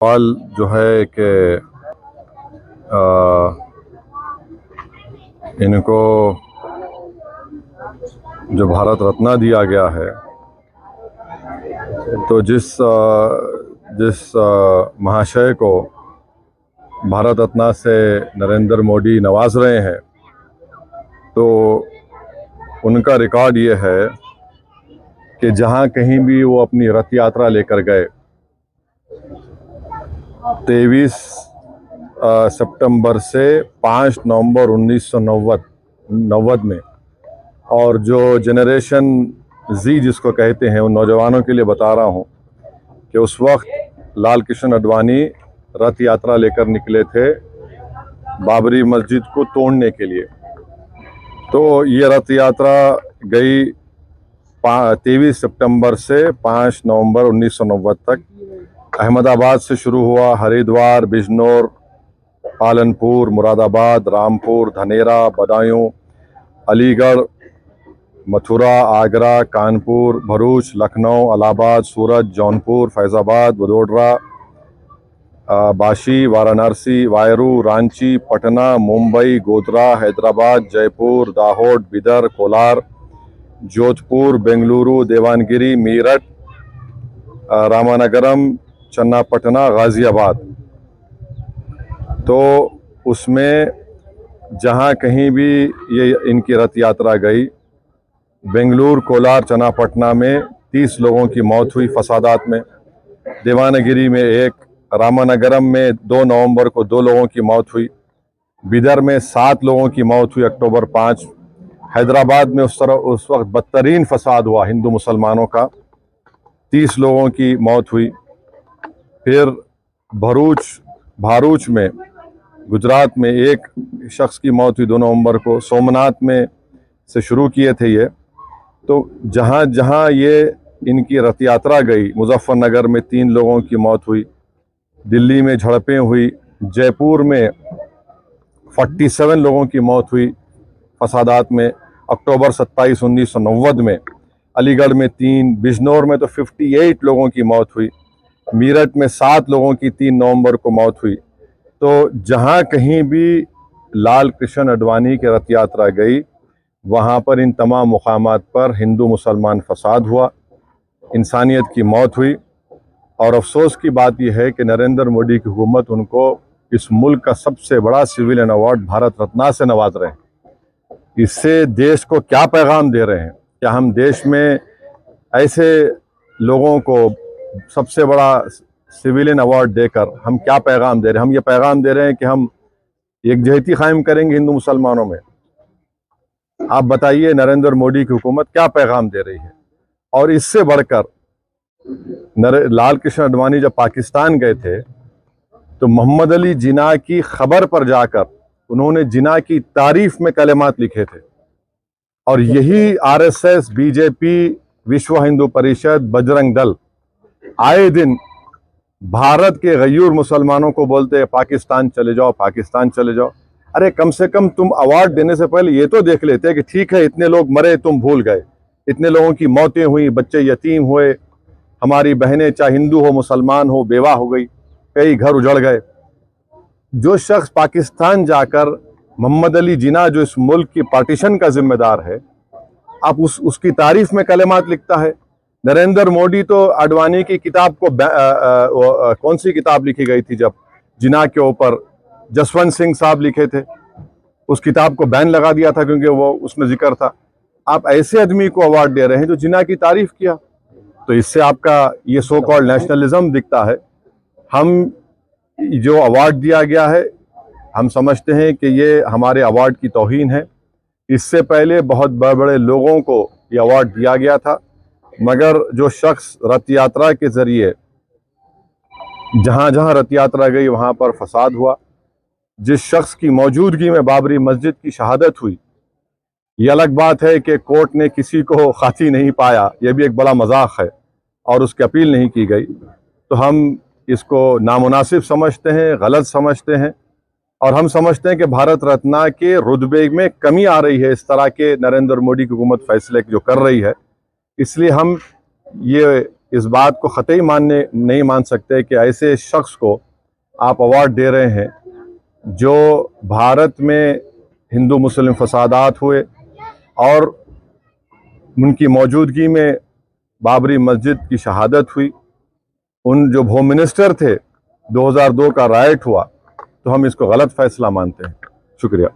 सवाल जो है कि इनको जो भारत रत्न दिया गया है, तो जिस महाशय को भारत रत्न से नरेंद्र मोदी नवाज रहे हैं, तो उनका रिकॉर्ड ये है कि जहां कहीं भी वो अपनी रथ यात्रा लेकर गए 23 सितंबर से 5 नवंबर 1990 में, और जो जनरेशन जी जिसको कहते हैं, उन नौजवानों के लिए बता रहा हूं कि उस वक्त लाल कृष्ण आडवाणी रथ यात्रा लेकर निकले थे बाबरी मस्जिद को तोड़ने के लिए। तो ये रथ यात्रा गई 23 सितंबर से 5 नवंबर 1990 तक। अहमदाबाद से शुरू हुआ, हरिद्वार, बिजनौर, पालनपुर, मुरादाबाद, रामपुर, धनेरा, बदायूं, अलीगढ़, मथुरा, आगरा, कानपुर, भरूच, लखनऊ, इलाहाबाद, सूरत, जौनपुर, फैजाबाद, वडोदरा, बाशी, वाराणसी, वायरू, रांची, पटना, मुंबई, गोधरा, हैदराबाद, जयपुर, दाहोद, बिदर, कोलार, जोधपुर, बेंगलुरु, देवानगिरी, मीरठ, रामानगरम, चन्नापटना, गाजियाबाद। तो उसमें जहां कहीं भी ये इनकी रथ यात्रा गई, बेंगलुरु, कोलार, चन्नापटना में 30 लोगों की मौत हुई फसादात में, देवानगिरी में 1, रामानगरम में 2 नवंबर को 2 लोगों की मौत हुई, बिदर में 7 लोगों की मौत हुई अक्टूबर 5, हैदराबाद में उस वक्त बदतरीन फसाद हुआ हिंदू मुसलमानों का, 30 लोगों की मौत हुई। फिर भारूच में गुजरात में 1 शख्स की मौत हुई 2 नवंबर को। सोमनाथ में से शुरू किए थे ये। तो जहाँ जहाँ ये इनकी रथ यात्रा गई, मुजफ्फरनगर में 3 लोगों की मौत हुई, दिल्ली में झड़पें हुई, जयपुर में 47 लोगों की मौत हुई फसादात में अक्टूबर 27, 1990 में, अलीगढ़ में 3, बिजनौर में तो 58 लोगों की मौत हुई, मीरठ में 7 लोगों की 3 नवंबर को मौत हुई। तो जहां कहीं भी लाल कृष्ण आडवाणी की रथ यात्रा गई, वहां पर इन तमाम मुकामात पर हिंदू मुसलमान फसाद हुआ, इंसानियत की मौत हुई। और अफसोस की बात यह है कि नरेंद्र मोदी की हुकूमत उनको इस मुल्क का सबसे बड़ा सिविलियन अवार्ड भारत रत्न से नवाज रहे हैं। इससे देश को क्या पैगाम दे रहे हैं? क्या हम देश में ऐसे लोगों को सबसे बड़ा सिविलियन अवार्ड देकर हम क्या पैगाम दे रहे हैं? हम ये पैगाम दे रहे हैं कि हम एकजहती कायम करेंगे हिंदू मुसलमानों में। आप बताइए नरेंद्र मोदी की हुकूमत क्या पैगाम दे रही है? और इससे बढ़कर लाल कृष्ण आडवाणी जब पाकिस्तान गए थे, तो मोहम्मद अली जिन्ना की खबर पर जाकर उन्होंने जिन्ना की तारीफ में कलेमात लिखे थे। और यही आरएसएस, बीजेपी, विश्व हिंदू परिषद, बजरंग दल आए दिन भारत के गयूर मुसलमानों को बोलते हैं पाकिस्तान चले जाओ, पाकिस्तान चले जाओ। अरे कम से कम तुम अवार्ड देने से पहले ये तो देख लेते कि ठीक है, इतने लोग मरे, तुम भूल गए, इतने लोगों की मौतें हुई, बच्चे यतीम हुए, हमारी बहनें चाहे हिंदू हो मुसलमान हो बेवा हो गई, कई घर उजड़ गए। जो शख्स पाकिस्तान जाकर मोहम्मद अली जिन्ना जो इस मुल्क की पार्टीशन का जिम्मेदार है, आप उसकी तारीफ में कलेमात लिखता है। नरेंद्र मोदी तो आडवाणी की किताब को कौन सी किताब लिखी गई थी जब जिन्ना के ऊपर, जसवंत सिंह साहब लिखे थे, उस किताब को बैन लगा दिया था क्योंकि वो उसमें जिक्र था। आप ऐसे आदमी को अवार्ड दे रहे हैं जो जिन्ना की तारीफ किया। तो इससे आपका ये सो कॉल्ड नेशनलिज्म दिखता है। हम जो अवार्ड दिया गया है, हम समझते हैं कि ये हमारे अवार्ड की तौहीन है। इससे पहले बहुत बड़े बड़े लोगों को ये अवार्ड दिया गया था, मगर जो शख्स रथ यात्रा के जरिए जहां जहां रथ यात्रा गई वहां पर फसाद हुआ, जिस शख्स की मौजूदगी में बाबरी मस्जिद की शहादत हुई, ये अलग बात है कि कोर्ट ने किसी को खाती नहीं पाया, यह भी एक बड़ा मजाक है, और उसकी अपील नहीं की गई। तो हम इसको नामुनासिब समझते हैं, गलत समझते हैं, और हम समझते हैं कि भारत रत्न के रुतबे में कमी आ रही है इस तरह के नरेंद्र मोदी की हुकूमत फैसले जो कर रही है। इसलिए हम ये इस बात को ख़तई नहीं मान सकते कि ऐसे शख्स को आप अवार्ड दे रहे हैं जो भारत में हिंदू मुस्लिम फसादात हुए और उनकी मौजूदगी में बाबरी मस्जिद की शहादत हुई, उन जो होम मिनिस्टर थे 2002 का राइट हुआ, तो हम इसको गलत फैसला मानते हैं। शुक्रिया।